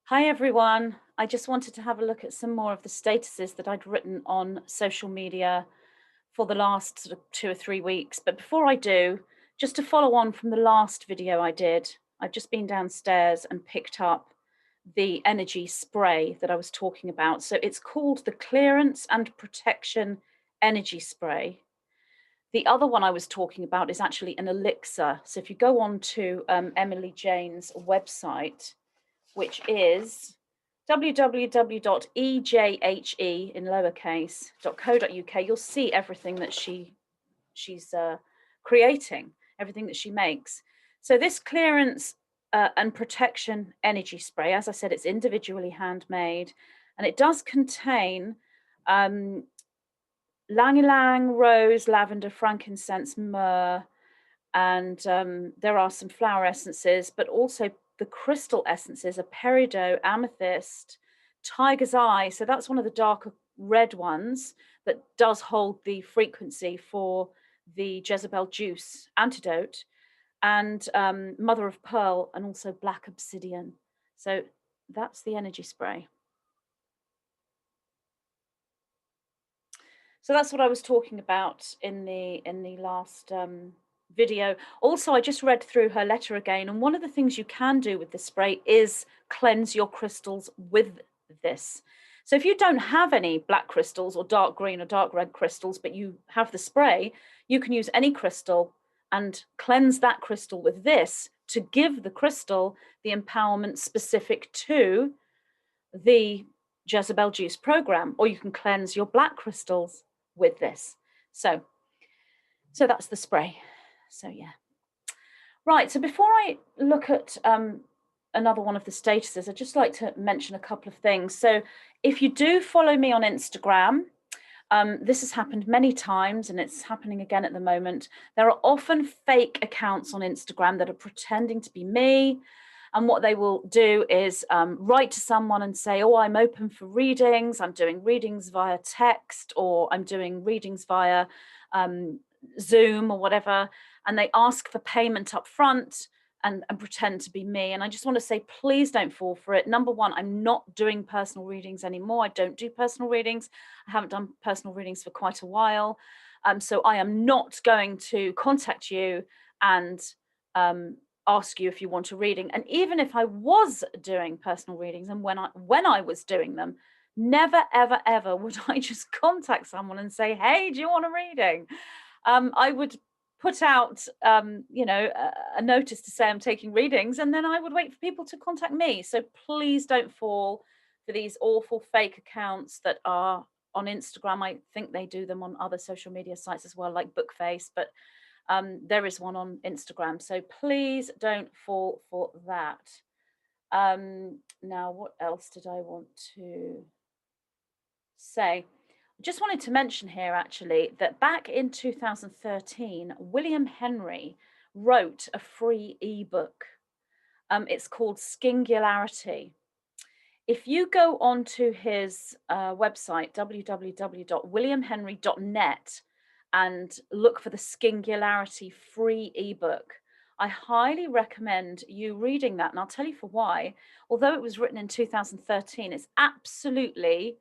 Hi everyone. I just wanted to have a look at some more of the statuses that I'd written on social media for the last sort of 2 or 3 weeks. But before I do, just to follow on from the last video I did, I've just been downstairs and picked up the energy spray that I was talking about. So it's called the Clearance and Protection Energy Spray. The other one I was talking about is actually an elixir. So if you go on to Emily Jane's website, which is www.ejhe in lowercase.co.uk, you'll see everything that she's creating, everything that she makes. So this clearance and protection energy spray, as I said, it's individually handmade, and it does contain ylang-ylang, rose, lavender, frankincense, myrrh, and there are some flower essences, but also the crystal essences are peridot, amethyst, tiger's eye. So that's one of the darker red ones that does hold the frequency for the Jezebel juice antidote, and mother of pearl, and also black obsidian. So that's the energy spray. So that's what I was talking about in the last video. Also, I just read through her letter again, and one of the things you can do with this spray is cleanse your crystals with this. So if you don't have any black crystals or dark green or dark red crystals, but you have the spray, you can use any crystal and cleanse that crystal with this to give the crystal the empowerment specific to the Jezebel Juice program, or you can cleanse your black crystals with this. So that's the spray. So yeah. Right, so before I look at another one of the statuses, I'd just like to mention a couple of things. So if you do follow me on Instagram, this has happened many times and it's happening again at the moment. There are often fake accounts on Instagram that are pretending to be me. And what they will do is write to someone and say, oh, I'm open for readings. I'm doing readings via text, or I'm doing readings via Zoom or whatever. And they ask for payment up front and pretend to be me. And I just want to say, please don't fall for it. Number one, I'm not doing personal readings anymore. I don't do personal readings. I haven't done personal readings for quite a while. So I am not going to contact you and ask you if you want a reading. And even if I was doing personal readings, and when I was doing them, never, ever, ever would I just contact someone and say, hey, do you want a reading? I would put out, a notice to say I'm taking readings, and then I would wait for people to contact me. So please don't fall for these awful fake accounts that are on Instagram. I think they do them on other social media sites as well, like Bookface, but there is one on Instagram. So please don't fall for that. Now, what else did I want to say? I just wanted to mention here, actually, that back in 2013, William Henry wrote a free ebook. It's called Skingularity. If you go onto his website, www.williamhenry.net, and look for the Skingularity free ebook, I highly recommend you reading that. And I'll tell you for why. Although it was written in 2013, it's absolutely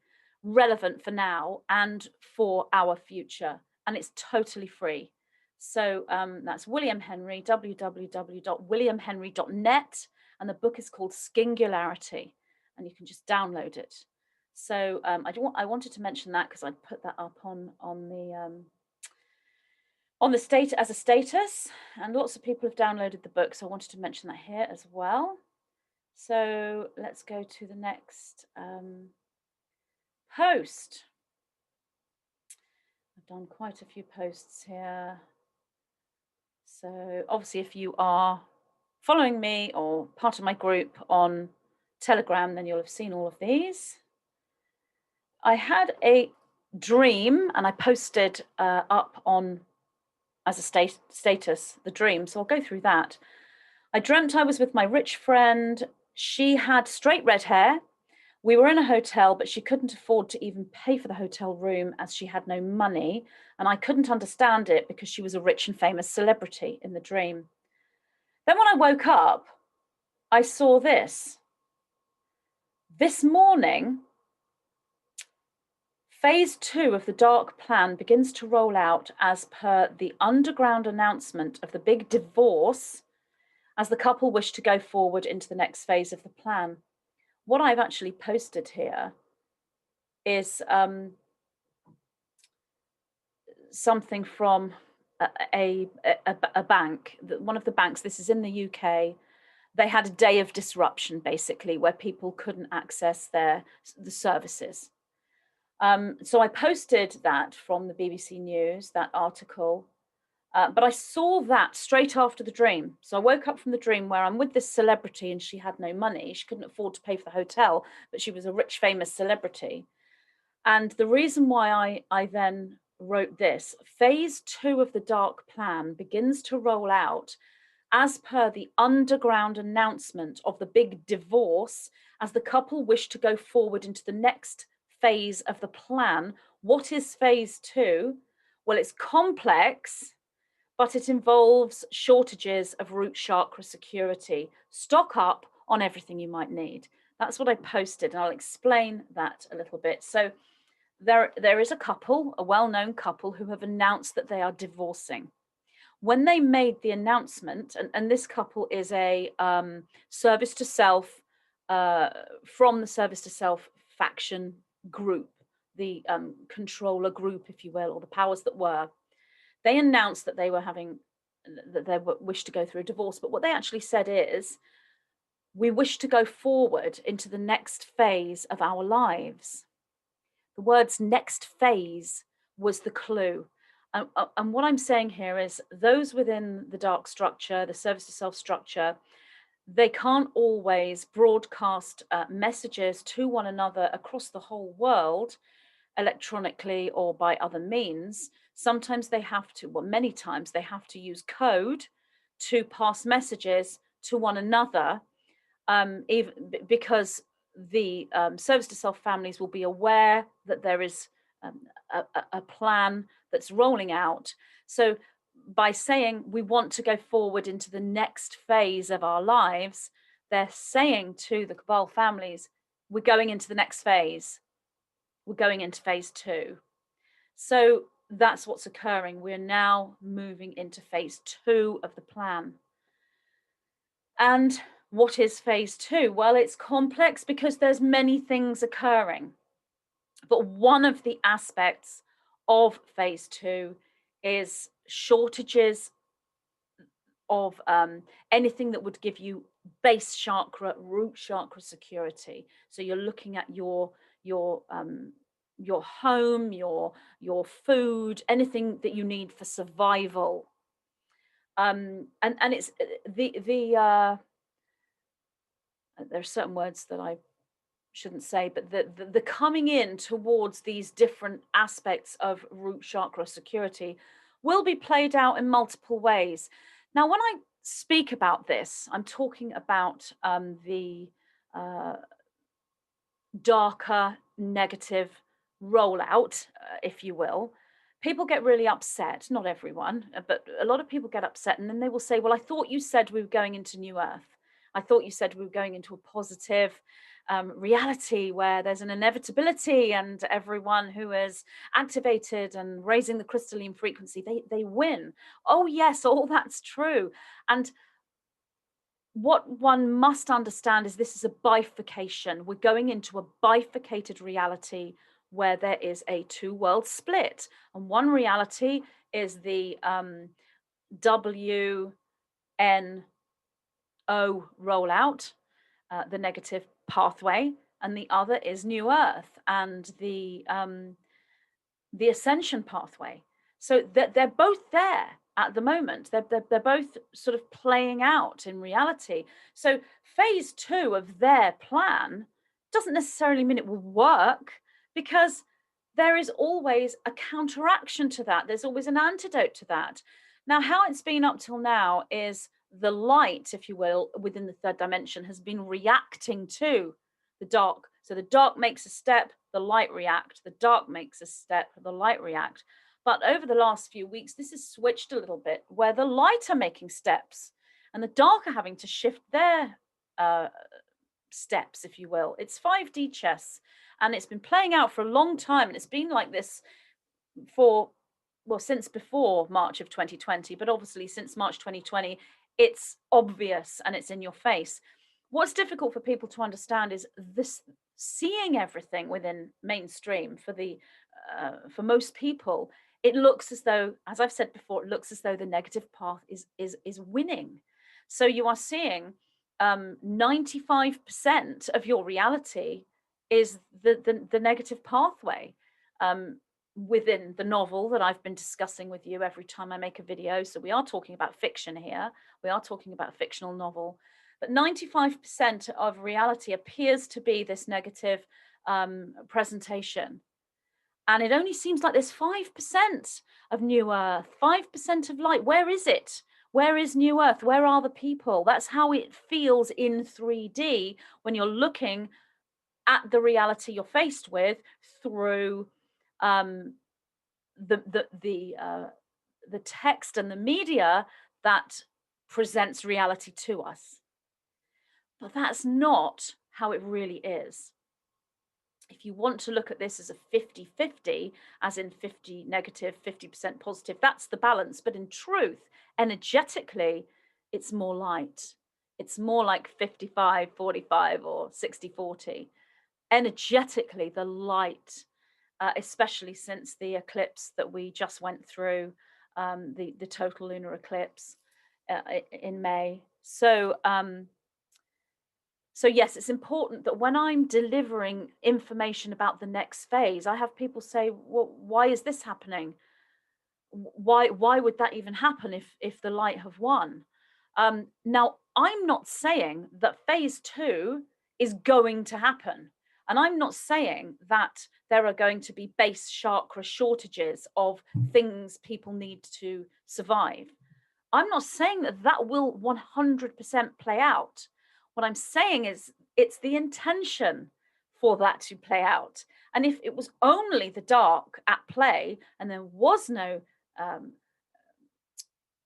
relevant for now and for our future. And it's totally free. So that's William Henry, www.williamhenry.net. And the book is called Skingularity, and you can just download it. So I wanted to mention that because I put that up on the state as a status, and lots of people have downloaded the book. So I wanted to mention that here as well. So let's go to the next post. I've done quite a few posts here. So obviously, if you are following me or part of my group on Telegram, then you'll have seen all of these. I had a dream, and I posted up on as a status the dream. So I'll go through that. I dreamt I was with my rich friend. She had straight red hair. We were in a hotel, but she couldn't afford to even pay for the hotel room as she had no money. And I couldn't understand it because she was a rich and famous celebrity in the dream. Then when I woke up, I saw this. This morning, phase 2 of the dark plan begins to roll out as per the underground announcement of the big divorce, as the couple wish to go forward into the next phase of the plan. What I've actually posted here is something from a bank, one of the banks. This is in the UK. They had a day of disruption, basically, where people couldn't access the services. So I posted that from the BBC News, that article. But I saw that straight after the dream. So I woke up from the dream where I'm with this celebrity and she had no money. She couldn't afford to pay for the hotel, but she was a rich, famous celebrity. And the reason why I then wrote this, phase 2 of the dark plan begins to roll out as per the underground announcement of the big divorce, as the couple wish to go forward into the next phase of the plan. What is phase 2? Well, it's complex, but it involves shortages of root chakra security. Stock up on everything you might need. That's what I posted, and I'll explain that a little bit. So there is a couple, a well-known couple, who have announced that they are divorcing. When they made the announcement, and this couple is a service to self, from the service to self faction group, the controller group, if you will, or the powers that were. They announced that they were wish to go through a divorce, but what they actually said is, we wish to go forward into the next phase of our lives. The words next phase was the clue. And what I'm saying here is, those within the dark structure, the service to self structure, they can't always broadcast messages to one another across the whole world electronically or by other means. Sometimes they have to, well, many times they have to use code to pass messages to one another, even because the service to self families will be aware that there is a plan that's rolling out. So by saying we want to go forward into the next phase of our lives, they're saying to the Cabal families, we're going into the next phase. We're going into phase 2. So that's what's occurring. We're now moving into phase 2 of the plan. And what is phase 2? Well, it's complex because there's many things occurring. But one of the aspects of phase 2 is shortages of anything that would give you base chakra, root chakra security. So you're looking at your home, your food, anything that you need for survival. And it's the there are certain words that I shouldn't say, but the coming in towards these different aspects of root chakra security will be played out in multiple ways. Now, when I speak about this, I'm talking about the darker, negative rollout, if you will. People get really upset, not everyone, but a lot of people get upset, and then they will say, well, I thought you said we were going into New Earth. I thought you said we were going into a positive reality where there's an inevitability, and everyone who is activated and raising the crystalline frequency, they win. Oh, yes, all that's true. And what one must understand is this is a bifurcation. We're going into a bifurcated reality where there is a two-world split. And one reality is the WNO rollout, the negative pathway, and the other is New Earth and the ascension pathway. So they're both there at the moment. They're both sort of playing out in reality. So phase 2 of their plan doesn't necessarily mean it will work, because there is always a counteraction to that. There's always an antidote to that. Now, how it's been up till now is the light, if you will, within the third dimension has been reacting to the dark. So the dark makes a step, the light react. The dark makes a step, the light react. But over the last few weeks, this has switched a little bit, where the light are making steps and the dark are having to shift their steps, if you will. It's 5D chess, and it's been playing out for a long time, and it's been like this for, well, since before March of 2020, but obviously since March 2020, it's obvious and it's in your face. What's difficult for people to understand is this: seeing everything within mainstream for most people, it looks as though, as I've said before, it looks as though the negative path is winning. So you are seeing 95% of your reality is the negative pathway. Within the novel that I've been discussing with you every time I make a video. So we are talking about fiction here. We are talking about a fictional novel. But 95% of reality appears to be this negative presentation. And it only seems like there's 5% of New Earth, 5% of light. Where is it? Where is New Earth? Where are the people? That's how it feels in 3D when you're looking at the reality you're faced with through the text and the media that presents reality to us. But that's not how it really is. If you want to look at this as a 50-50, as in 50 negative, 50% positive, that's the balance. But in truth, energetically, it's more light. It's more like 55-45 or 60-40. Energetically, the light, especially since the eclipse that we just went through, the total lunar eclipse in May. So yes, it's important that when I'm delivering information about the next phase, I have people say, well, why is this happening? Why would that even happen if the light have won? Now, I'm not saying that phase 2 is going to happen. And I'm not saying that there are going to be base chakra shortages of things people need to survive. I'm not saying that that will 100% play out. What I'm saying is it's the intention for that to play out. And if it was only the dark at play and there was no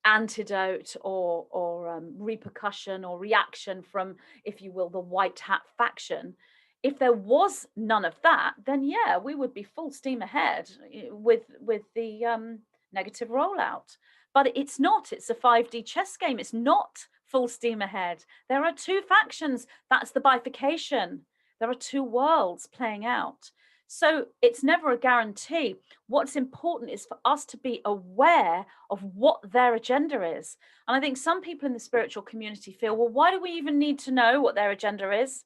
antidote or repercussion or reaction from, if you will, the white hat faction, if there was none of that, then yeah, we would be full steam ahead with the negative rollout. But it's not. It's a 5D chess game. It's not full steam ahead. There are two factions. That's the bifurcation. There are two worlds playing out. So it's never a guarantee. What's important is for us to be aware of what their agenda is. And I think some people in the spiritual community feel, well, why do we even need to know what their agenda is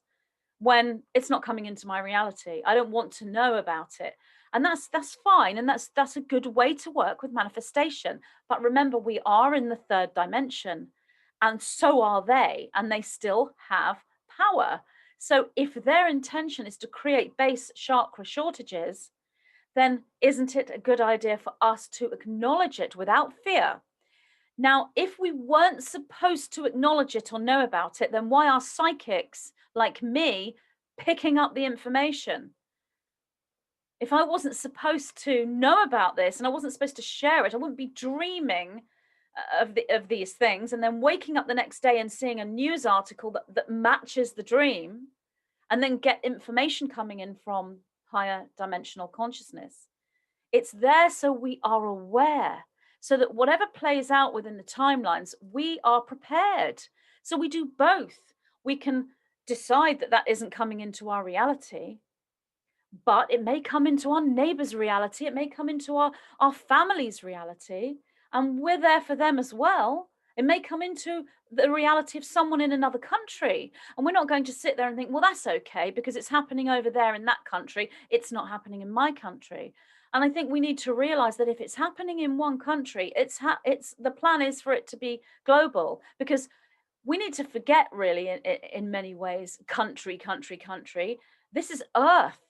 when it's not coming into my reality? I don't want to know about it. And that's fine. And that's a good way to work with manifestation. But remember, we are in the third dimension, and so are they, and they still have power. So if their intention is to create base chakra shortages, then isn't it a good idea for us to acknowledge it without fear? Now, if we weren't supposed to acknowledge it or know about it, then why are psychics like me picking up the information? If I wasn't supposed to know about this and I wasn't supposed to share it, I wouldn't be dreaming of these things and then waking up the next day and seeing a news article that matches the dream, and then get information coming in from higher dimensional consciousness. It's there so we are aware, so that whatever plays out within the timelines, we are prepared. So we do both. We can decide that that isn't coming into our reality, but it may come into our neighbor's reality. It may come into our family's reality, and we're there for them as well. It may come into the reality of someone in another country, and we're not going to sit there and think, well, that's okay because it's happening over there in that country. It's not happening in my country. And I think we need to realize that if it's happening in one country, it's the plan is for it to be global, because we need to forget, really, in many ways, country. This is Earth.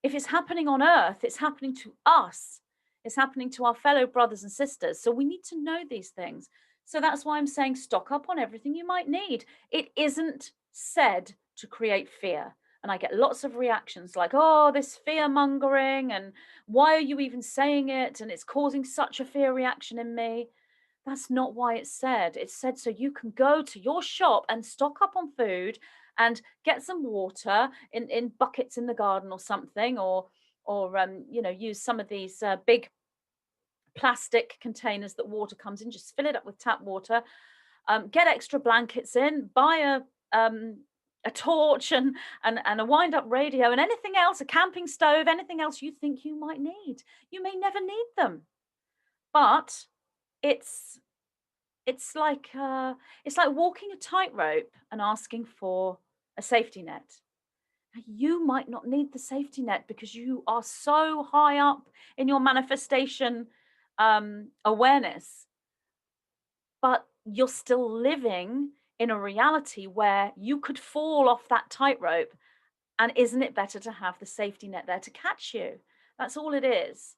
If it's happening on Earth, it's happening to us. It's happening to our fellow brothers and sisters. So we need to know these things. So that's why I'm saying stock up on everything you might need. It isn't said to create fear. And I get lots of reactions like, oh, this fear mongering, and why are you even saying it? And it's causing such a fear reaction in me. That's not why it's said. It's said so you can go to your shop and stock up on food and get some water in buckets in the garden or something, or you know, use some of these big plastic containers that water comes in, just fill it up with tap water. Get extra blankets in, buy a torch and a wind up radio and anything else, a camping stove, anything else you think you might need. You may never need them, but it's it's like walking a tightrope and asking for a safety net. You might not need the safety net because you are so high up in your manifestation awareness, but you're still living in a reality where you could fall off that tightrope. And isn't it better to have the safety net there to catch you? That's all it is.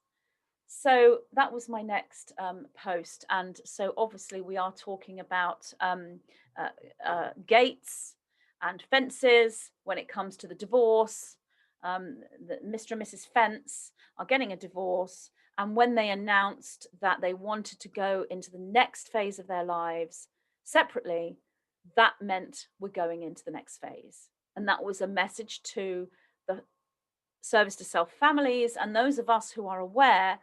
So that was my next post. And so obviously we are talking about gates and fences when it comes to the divorce. That Mr. and Mrs. Fence are getting a divorce. And when they announced that they wanted to go into the next phase of their lives separately, that meant we're going into the next phase. And that was a message to the service to self families and those of us who are aware.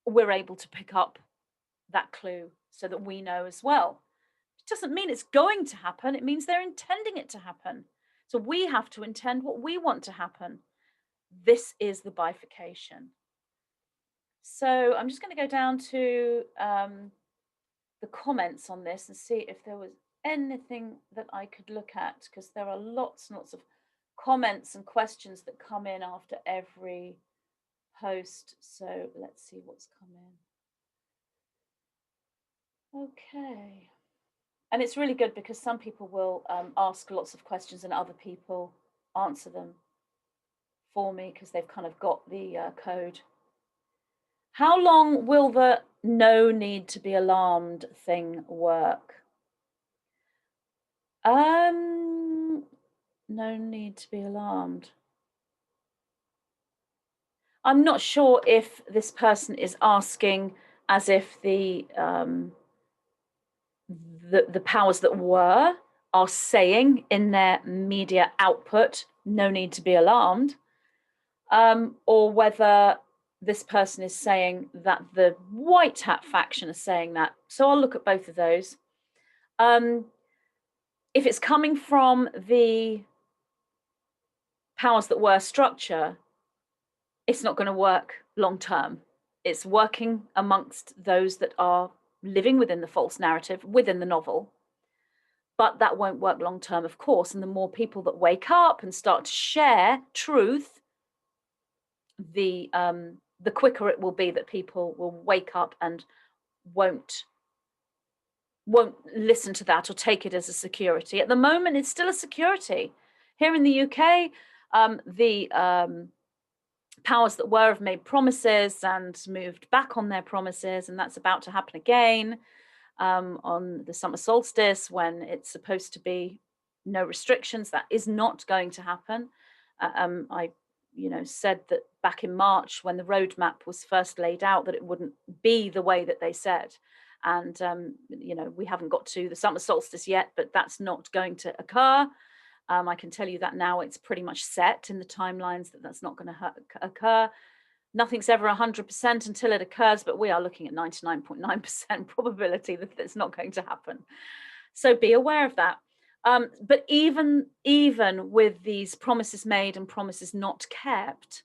We're able to pick up that clue so that we know as well. It doesn't mean it's going to happen, it means they're intending it to happen. So we have to intend what we want to happen. This is the bifurcation. So I'm just going to go down to the comments on this and see if there was anything that I could look at, because there are lots and lots of comments and questions that come in after every post. So let's see what's come in. Okay. And it's really good because some people will ask lots of questions and other people answer them for me because they've kind of got the code. How long will the no need to be alarmed thing work? No need to be alarmed. I'm not sure if this person is asking as if the powers that were are saying in their media output, no need to be alarmed, or whether this person is saying that the white hat faction is saying that. So I'll look at both of those. If it's coming from the powers that were structure, it's not going to work long term. It's working amongst those that are living within the false narrative, within the novel. But that won't work long term, of course. And the more people that wake up and start to share truth, the quicker it will be that people will wake up and won't listen to that or take it as a security. At the moment, it's still a security. Here in the UK, the powers that were have made promises and moved back on their promises, and that's about to happen again on the summer solstice when it's supposed to be no restrictions. That is not going to happen. I said that back in March when the roadmap was first laid out that it wouldn't be the way that they said. And, we haven't got to the summer solstice yet, but that's not going to occur. I can tell you that now it's pretty much set in the timelines that that's not going to occur. Nothing's ever 100% until it occurs, but we are looking at 99.9% probability that it's not going to happen. So be aware of that. But even with these promises made and promises not kept,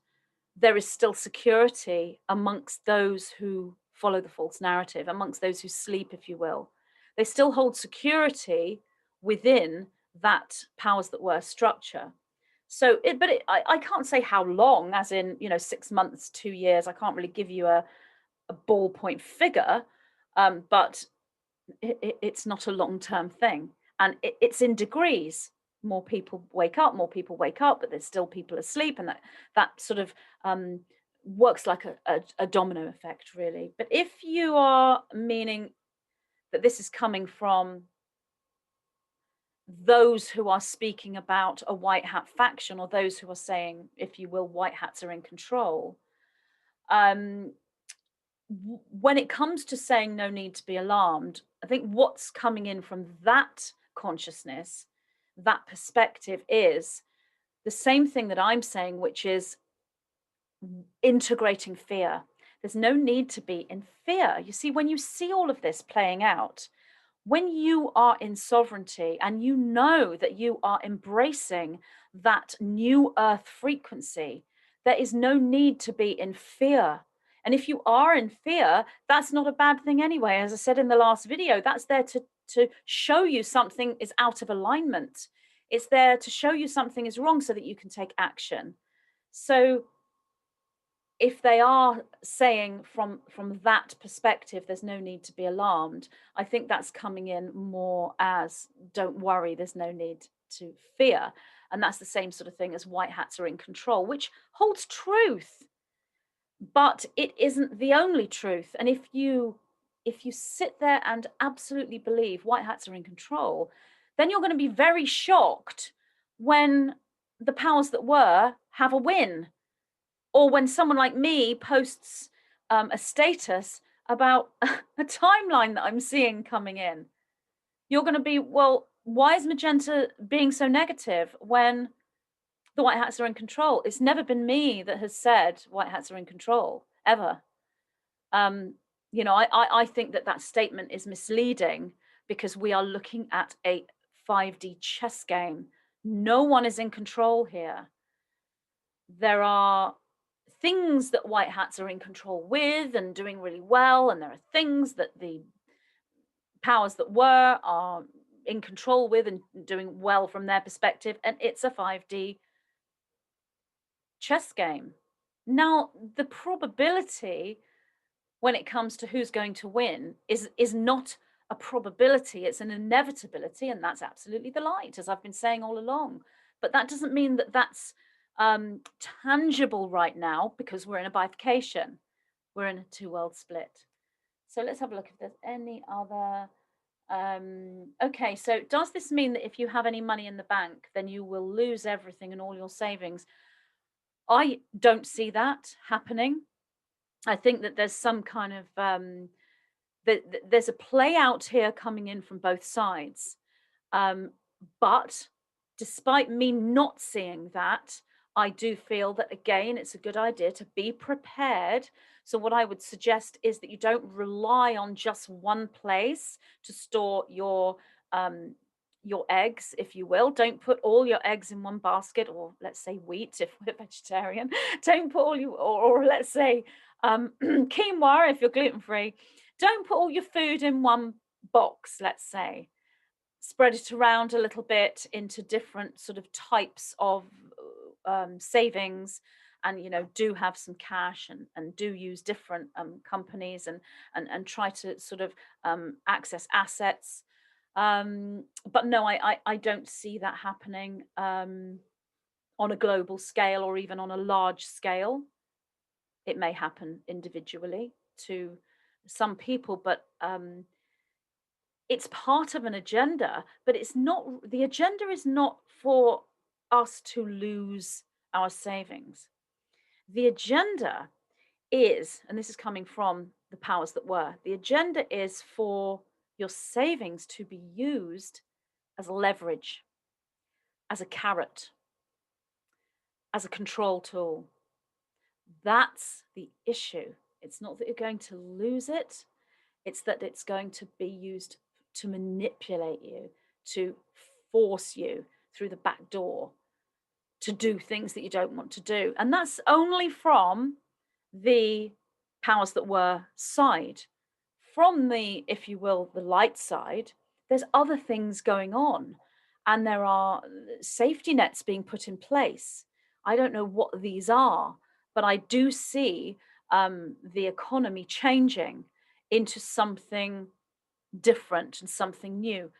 there is still security amongst those who follow the false narrative, amongst those who sleep, if you will. They still hold security within that powers that were structure. So I can't say how long, as in 6 months, 2 years. I can't really give you a ballpoint figure, but it's not a long-term thing, and it's in degrees. More people wake up, but there's still people asleep, and that sort of works like a domino effect, really. But if you are meaning that this is coming from those who are speaking about a white hat faction, or those who are saying, if you will, white hats are in control, when it comes to saying no need to be alarmed, I think what's coming in from that consciousness that perspective is the same thing that I'm saying, which is integrating fear. There's no need to be in fear. You see, when you see all of this playing out, when you are in sovereignty and you know that you are embracing that new earth frequency, there is no need to be in fear. And if you are in fear, that's not a bad thing anyway. As I said in the last video, that's there to show you something is out of alignment. It's there to show you something is wrong so that you can take action. So if they are saying from that perspective, there's no need to be alarmed, I think that's coming in more as, don't worry, there's no need to fear. And that's the same sort of thing as white hats are in control, which holds truth, but it isn't the only truth. And if you sit there and absolutely believe white hats are in control, then you're going to be very shocked when the powers that were have a win, or when someone like me posts a status about a timeline that I'm seeing coming in. You're going to be, well, why is Magenta being so negative when the white hats are in control? It's never been me that has said white hats are in control, ever. You know, I think that statement is misleading, because we are looking at a 5D chess game. No one is in control here. There are things that white hats are in control with and doing really well, and there are things that the powers that were are in control with and doing well from their perspective, and it's a 5D chess game. Now, the probability when it comes to who's going to win is not a probability, it's an inevitability, and that's absolutely the light, as I've been saying all along. But that doesn't mean that that's tangible right now, because we're in a bifurcation. We're in a two-world split. So let's have a look if there's any other. Okay, so does this mean that if you have any money in the bank, then you will lose everything and all your savings? I don't see that happening. I think that there's some kind of there's a play out here coming in from both sides. But despite me not seeing that, I do feel that, again, it's a good idea to be prepared. So what I would suggest is that you don't rely on just one place to store your eggs, if you will. Don't put all your eggs in one basket, or let's say wheat if we're vegetarian. Don't put all or let's say quinoa if you're gluten-free. Don't put all your food in one box, let's say. Spread it around a little bit into different sort of types of savings, and do have some cash, and do use different companies, and try to sort of access assets. But no, I don't see that happening on a global scale, or even on a large scale. It may happen individually to some people, but it's part of an agenda. But it's not, the agenda is not for us to lose our savings. The agenda is, and this is coming from the powers that were, the agenda is for your savings to be used as leverage, as a carrot, as a control tool. That's the issue. It's not that you're going to lose it, it's that it's going to be used to manipulate you, to force you through the back door to do things that you don't want to do. And that's only from the powers that were side. From the, if you will, the light side, there's other things going on, and there are safety nets being put in place. I don't know what these are, but I do see the economy changing into something different and something new.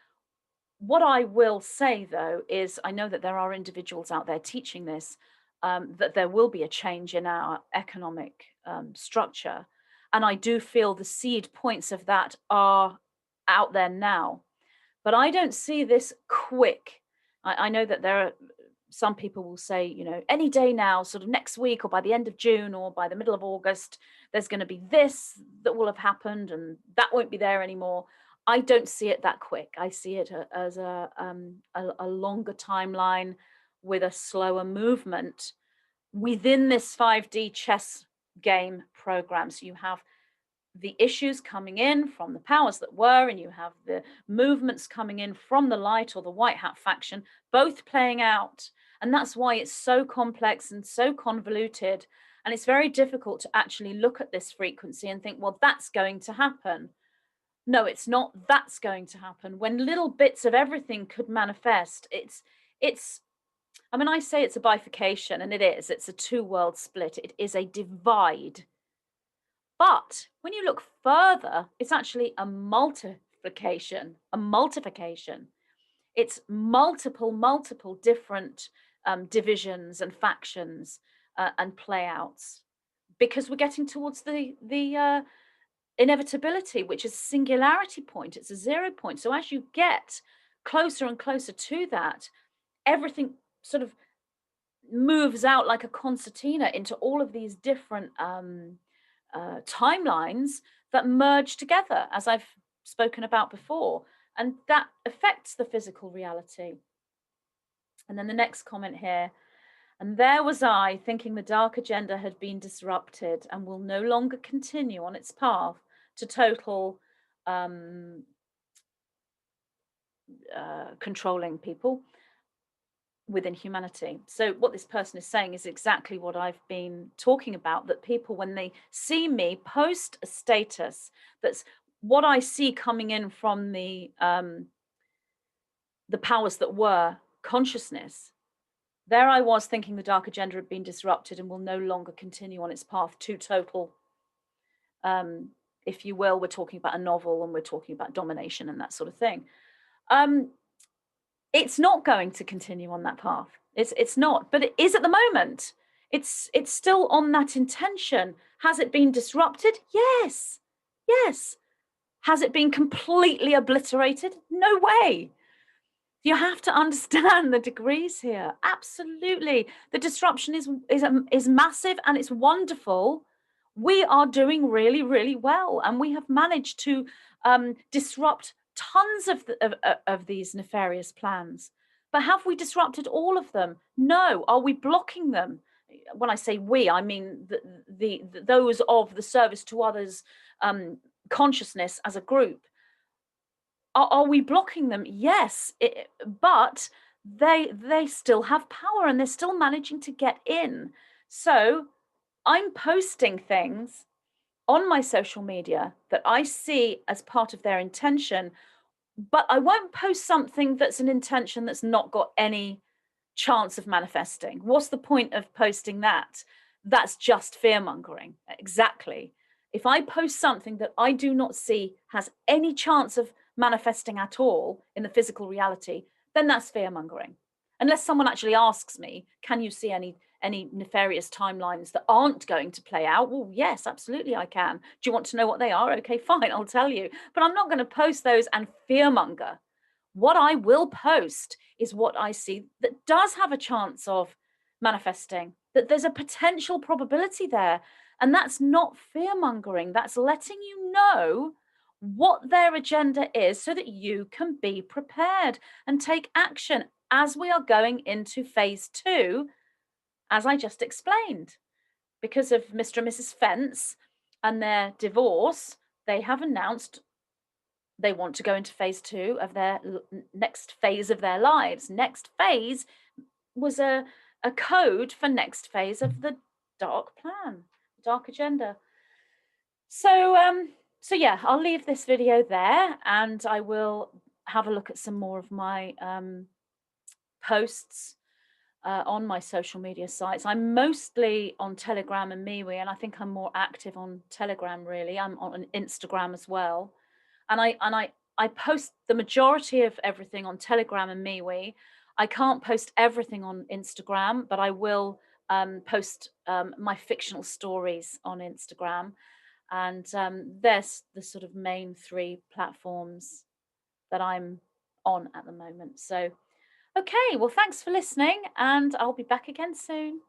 What I will say, though, is I know that there are individuals out there teaching this, that there will be a change in our economic structure. And I do feel the seed points of that are out there now. But I don't see this quick. I know that there are some people will say, any day now, sort of next week, or by the end of June, or by the middle of August, there's going to be this that will have happened, and that won't be there anymore. I don't see it that quick. I see it as a longer timeline with a slower movement within this 5D chess game program. So you have the issues coming in from the powers that were, and you have the movements coming in from the light or the white hat faction, both playing out. And that's why it's so complex and so convoluted. And it's very difficult to actually look at this frequency and think, well, that's going to happen. No, it's not. That's going to happen. When little bits of everything could manifest, it's I mean, I say it's a bifurcation, and it is. It's a two-world split. It is a divide. But when you look further, it's actually a multiplication, a multiplication. It's multiple different divisions and factions and playouts, because we're getting towards the inevitability, which is a singularity point. It's a 0 point. So as you get closer and closer to that, everything sort of moves out like a concertina into all of these different timelines that merge together, as I've spoken about before, and that affects the physical reality. And then the next comment here, and there was I thinking the dark agenda had been disrupted and will no longer continue on its path to total controlling people within humanity. So what this person is saying is exactly what I've been talking about, that people, when they see me post a status that's what I see coming in from the powers that were consciousness, there I was thinking the dark agenda had been disrupted and will no longer continue on its path to total, if you will. We're talking about a novel, and we're talking about domination and that sort of thing. It's not going to continue on that path. It's not, but it is at the moment. It's still on that intention. Has it been disrupted? Yes. Yes. Has it been completely obliterated? No way. You have to understand the degrees here. Absolutely. The disruption is massive, and it's wonderful. We are doing really, really well, and we have managed to disrupt tons of these nefarious plans. But have we disrupted all of them? No. Are we blocking them? When I say we, I mean those of the service to others consciousness as a group. Are we blocking them? Yes, but they still have power, and they're still managing to get in. So I'm posting things on my social media that I see as part of their intention, but I won't post something that's an intention that's not got any chance of manifesting. What's the point of posting that? That's just fear mongering. Exactly. If I post something that I do not see has any chance of manifesting at all in the physical reality, then that's fear mongering. Unless someone actually asks me, can you see any nefarious timelines that aren't going to play out? Well, yes, absolutely I can. Do you want to know what they are? Okay, fine, I'll tell you. But I'm not going to post those and fearmonger. What I will post is what I see that does have a chance of manifesting, that there's a potential probability there. And that's not fear-mongering. That's letting you know what their agenda is so that you can be prepared and take action as we are going into phase 2, as I just explained. Because of Mr. and Mrs. Fence and their divorce, they have announced they want to go into phase 2 of their next phase of their lives. Next phase was a code for next phase of the dark plan, dark agenda. So so yeah, I'll leave this video there, and I will have a look at some more of my posts on my social media sites. I'm mostly on Telegram and MeWe, and I think I'm more active on Telegram, really. I'm on Instagram as well. And I post the majority of everything on Telegram and MeWe. I can't post everything on Instagram, but I will post my fictional stories on Instagram. And there's the sort of main 3 platforms that I'm on at the moment. So, okay, well, thanks for listening, and I'll be back again soon.